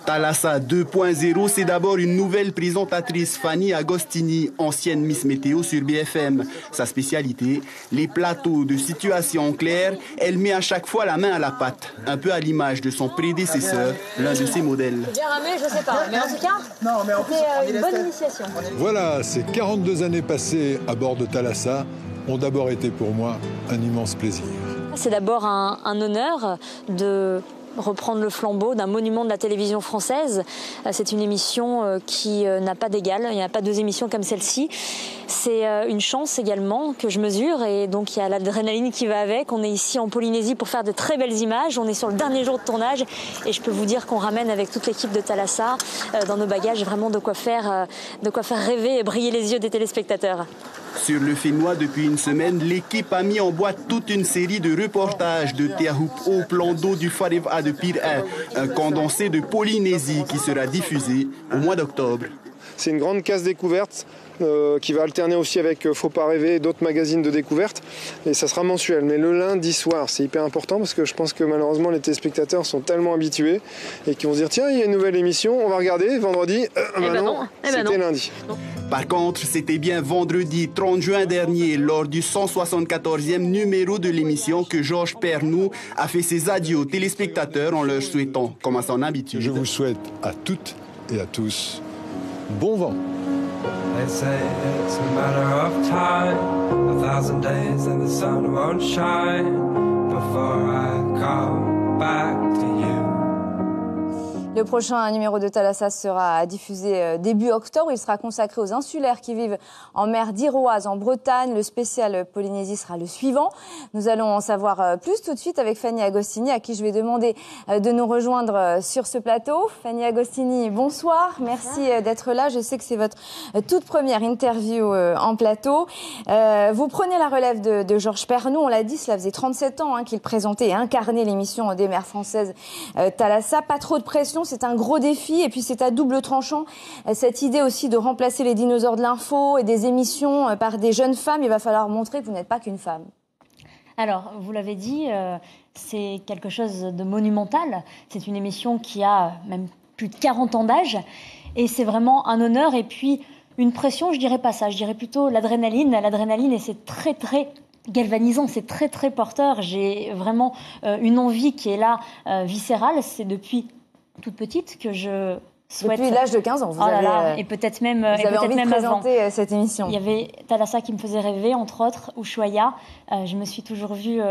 Thalassa 2.0, c'est d'abord une nouvelle présentatrice, Fanny Agostini, ancienne Miss Météo sur BFM. Sa spécialité, les plateaux de situations claires. Elle met à chaque fois la main à la pâte, un peu à l'image de son prédécesseur, l'un de ses modèles. Bien ramé, je sais pas, mais en tout cas, c'était une bonne initiation. Voilà, ces 42 années passées à bord de Thalassa ont d'abord été pour moi un immense plaisir. C'est d'abord un honneur de reprendre le flambeau d'un monument de la télévision française. C'est une émission qui n'a pas d'égal, il n'y a pas deux émissions comme celle-ci. C'est une chance également que je mesure et donc il y a l'adrénaline qui va avec. On est ici en Polynésie pour faire de très belles images. On est sur le dernier jour de tournage et je peux vous dire qu'on ramène avec toute l'équipe de Thalassa dans nos bagages vraiment de quoi faire rêver et briller les yeux des téléspectateurs. Sur le Fénois, depuis une semaine, l'équipe a mis en boîte toute une série de reportages de Teahup au plan d'eau du Whareva de Pire 1, un condensé de Polynésie qui sera diffusé au mois d'octobre. C'est une grande case découverte qui va alterner aussi avec Faut pas rêver et d'autres magazines de découverte. Et ça sera mensuel. Mais le lundi soir, c'est hyper important parce que je pense que malheureusement les téléspectateurs sont tellement habitués et qu'ils vont se dire tiens, il y a une nouvelle émission, on va regarder vendredi. C'était lundi. Non. Par contre, c'était bien vendredi 30 juin dernier, lors du 174e numéro de l'émission, que Georges Pernou a fait ses adieux aux téléspectateurs en leur souhaitant, comme à son habitude. Je vous souhaite à toutes et à tous bon vent. They say it's a matter of time, 1,000 days and the sun won't shine before I come back to you. Le prochain numéro de Thalassa sera diffusé début octobre. Il sera consacré aux insulaires qui vivent en mer d'Iroise, en Bretagne. Le spécial Polynésie sera le suivant. Nous allons en savoir plus tout de suite avec Fanny Agostini, à qui je vais demander de nous rejoindre sur ce plateau. Fanny Agostini, bonsoir. Merci d'être là. Je sais que c'est votre toute première interview en plateau. Vous prenez la relève de Georges Pernou. On l'a dit, cela faisait 37 ans qu'il présentait et incarnait l'émission des mers françaises Thalassa. Pas trop de pression. C'est un gros défi et puis c'est à double tranchant. Cette idée aussi de remplacer les dinosaures de l'info et des émissions par des jeunes femmes, il va falloir montrer que vous n'êtes pas qu'une femme. Alors, vous l'avez dit, c'est quelque chose de monumental. C'est une émission qui a même plus de 40 ans d'âge et c'est vraiment un honneur et puis une pression, je dirais pas ça, je dirais plutôt l'adrénaline. L'adrénaline et c'est très galvanisant, c'est très porteur. J'ai vraiment une envie qui est là, viscérale. C'est depuis toute petite que je souhaite... Depuis l'âge de 15 ans, vous avez... Et peut-être même vous avez envie de présenter avant. Cette émission. Il y avait Thalassa qui me faisait rêver, entre autres, Ushuaïa. Je me suis toujours vue,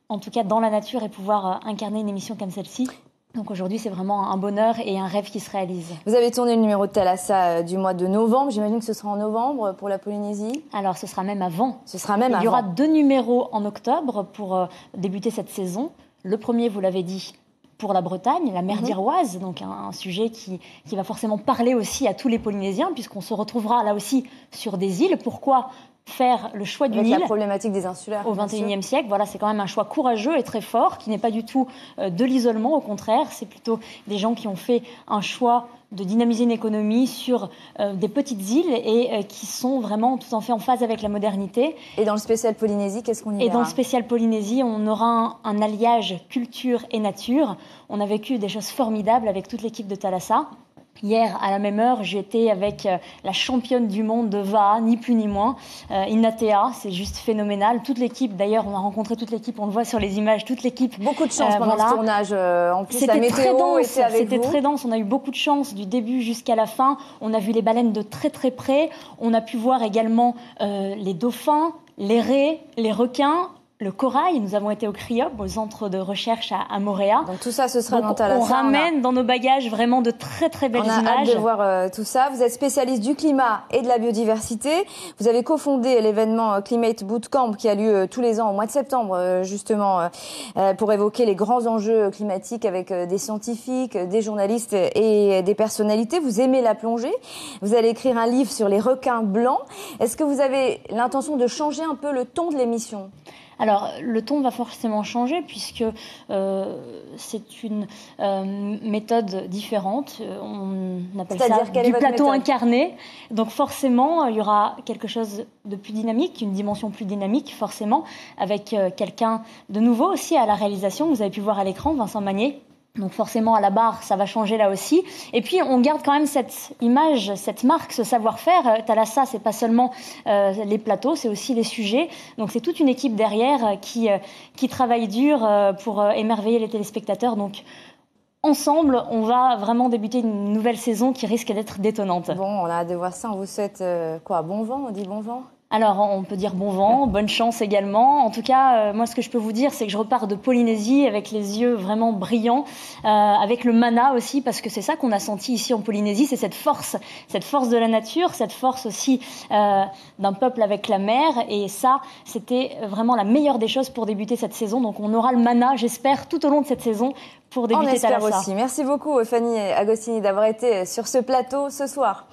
en tout cas dans la nature, et pouvoir incarner une émission comme celle-ci. Donc aujourd'hui, c'est vraiment un bonheur et un rêve qui se réalise. Vous avez tourné le numéro de Thalassa du mois de novembre. J'imagine que ce sera en novembre pour la Polynésie. Alors, ce sera même avant. Ce sera même avant. Il y aura 2 numéros en octobre pour débuter cette saison. Le premier, vous l'avez dit, pour la Bretagne, la mer d'Iroise, donc un sujet qui va forcément parler aussi à tous les Polynésiens, puisqu'on se retrouvera là aussi sur des îles. Pourquoi faire le choix d'une île la problématique des insulaires au XXIe siècle? Voilà, c'est quand même un choix courageux et très fort, qui n'est pas du tout de l'isolement, au contraire, c'est plutôt des gens qui ont fait un choix de dynamiser une économie sur des petites îles et qui sont vraiment tout en fait en phase avec la modernité. Et dans le spécial Polynésie, qu'est-ce qu'on y verra? Et dans le spécial Polynésie, on aura un alliage culture et nature. On a vécu des choses formidables avec toute l'équipe de Thalassa. Hier, à la même heure, j'étais avec la championne du monde de Va'a, ni plus ni moins, Inatea. C'est juste phénoménal. Toute l'équipe, d'ailleurs, on a rencontré toute l'équipe, on le voit sur les images, toute l'équipe. Beaucoup de chance pendant ce tournage. En plus, la météo était avec vous. C'était très dense. On a eu beaucoup de chance du début jusqu'à la fin. On a vu les baleines de très près. On a pu voir également les dauphins, les raies, les requins. Le corail, nous avons été au CRIOP, au centre de recherche à Moréa. Donc tout ça, ce sera dans Thalassa. On ramène dans nos bagages vraiment de très belles images. On a hâte de voir tout ça. Vous êtes spécialiste du climat et de la biodiversité. Vous avez cofondé l'événement Climate Bootcamp qui a lieu tous les ans au mois de septembre, justement, pour évoquer les grands enjeux climatiques avec des scientifiques, des journalistes et des personnalités. Vous aimez la plongée. Vous allez écrire un livre sur les requins blancs. Est-ce que vous avez l'intention de changer un peu le ton de l'émission ? Alors, le ton va forcément changer puisque c'est une méthode différente. On appelle ça du plateau incarné. Donc forcément, il y aura quelque chose de plus dynamique, une dimension plus dynamique forcément, avec quelqu'un de nouveau aussi à la réalisation. Vous avez pu voir à l'écran, Vincent Magnier, Donc forcément, à la barre, ça va changer là aussi. Et puis, on garde quand même cette image, cette marque, ce savoir-faire. Thalassa, c'est pas seulement les plateaux, c'est aussi les sujets. Donc c'est toute une équipe derrière qui travaille dur pour émerveiller les téléspectateurs. Donc ensemble, on va vraiment débuter une nouvelle saison qui risque d'être détonnante. Bon, on a hâte de voir ça. On vous souhaite quoi? Bon vent, on dit bon vent? Alors, on peut dire bon vent, bonne chance également. En tout cas, moi, ce que je peux vous dire, c'est que je repars de Polynésie avec les yeux vraiment brillants, avec le mana aussi, parce que c'est ça qu'on a senti ici en Polynésie, c'est cette force de la nature, cette force aussi d'un peuple avec la mer. Et ça, c'était vraiment la meilleure des choses pour débuter cette saison. Donc, on aura le mana, j'espère, tout au long de cette saison pour débuter Thalassa. On espère aussi. Merci beaucoup, Fanny Agostini, d'avoir été sur ce plateau ce soir.